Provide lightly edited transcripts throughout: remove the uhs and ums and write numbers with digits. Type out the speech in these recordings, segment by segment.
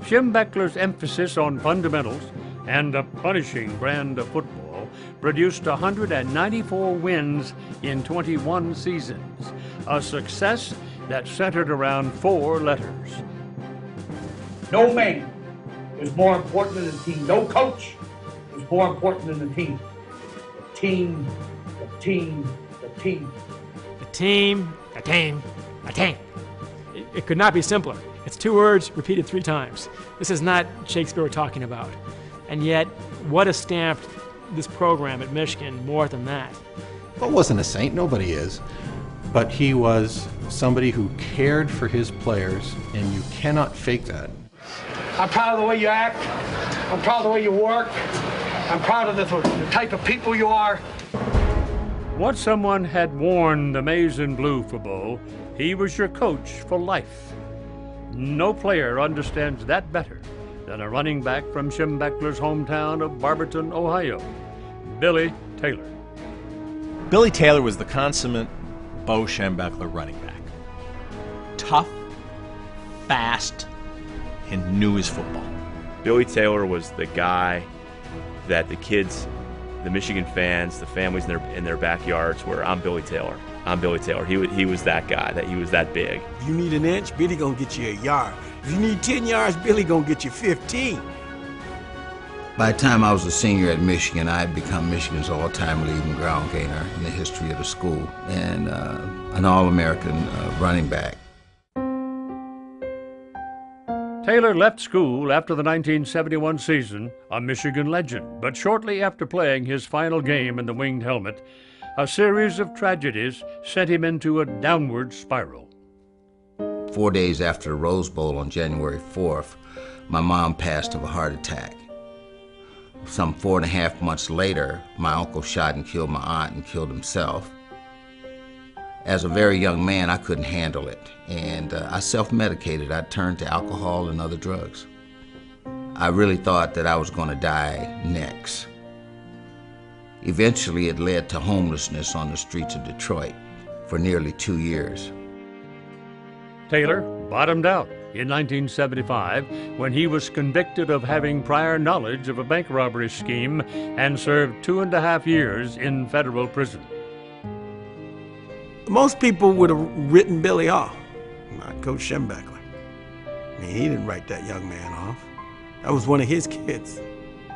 Schembechler's emphasis on fundamentals and a punishing brand of football produced 194 wins in 21 seasons, a success that centered around 4 letters. No man is more important than the team. No coach is more important than the team. The team, the team, the team. The team, the team, the team. It could not be simpler. It's 2 words repeated 3 times. This is not Shakespeare we're talking about. And yet, what has stamped this program at Michigan more than that? Bo wasn't a saint, nobody is. But he was somebody who cared for his players, and you cannot fake that. I'm proud of the way you act. I'm proud of the way you work. I'm proud of the type of people you are. Once someone had worn the maize and blue for Bo, he was your coach for life. No player understands that better than a running back from Schembechler's hometown of Barberton, Ohio, Billy Taylor. Billy Taylor was the consummate Bo Schembechler running back. Tough, fast, and knew his football. Billy Taylor was the guy that the kids, the Michigan fans, the families in their backyards were, I'm Billy Taylor. I'm Billy Taylor. He was that guy, he was that big. If you need an inch, Billy gonna get you a yard. If you need 10 yards, Billy gonna get you 15. By the time I was a senior at Michigan, I had become Michigan's all-time leading ground gainer in the history of the school and an All-American running back. Taylor left school after the 1971 season, a Michigan legend, but shortly after playing his final game in the winged helmet, a series of tragedies sent him into a downward spiral. 4 days after the Rose Bowl on January 4th, my mom passed of a heart attack. Some 4.5 months later, my uncle shot and killed my aunt and killed himself. As a very young man, I couldn't handle it, and I self-medicated. I turned to alcohol and other drugs. I really thought that I was going to die next. Eventually, it led to homelessness on the streets of Detroit for nearly 2 years. Taylor bottomed out in 1975 when he was convicted of having prior knowledge of a bank robbery scheme and served 2.5 years in federal prison. Most people would have written Billy off, not Coach Schembechler. I mean, he didn't write that young man off. That was one of his kids.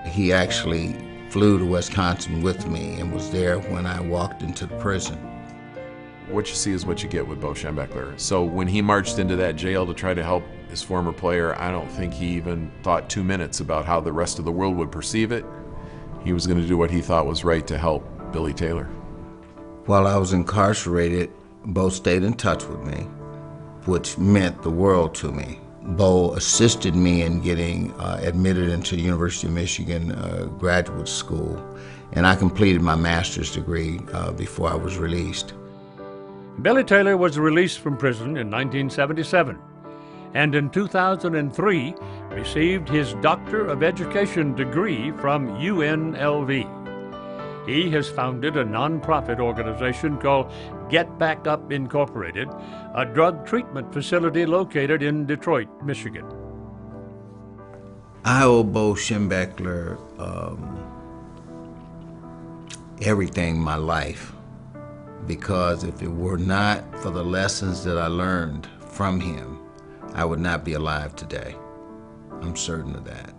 He actually flew to Wisconsin with me and was there when I walked into the prison. What you see is what you get with Bo Schembechler. So when he marched into that jail to try to help his former player, I don't think he even thought 2 minutes about how the rest of the world would perceive it. He was going to do what he thought was right to help Billy Taylor. While I was incarcerated, Bo stayed in touch with me, which meant the world to me. Bo assisted me in getting admitted into the University of Michigan graduate school, and I completed my master's degree before I was released. Billy Taylor was released from prison in 1977, and in 2003 received his Doctor of Education degree from UNLV. He has founded a nonprofit organization called Get Back Up Incorporated, a drug treatment facility located in Detroit, Michigan. I owe Bo Schembechler everything in my life, because if it were not for the lessons that I learned from him, I would not be alive today. I'm certain of that.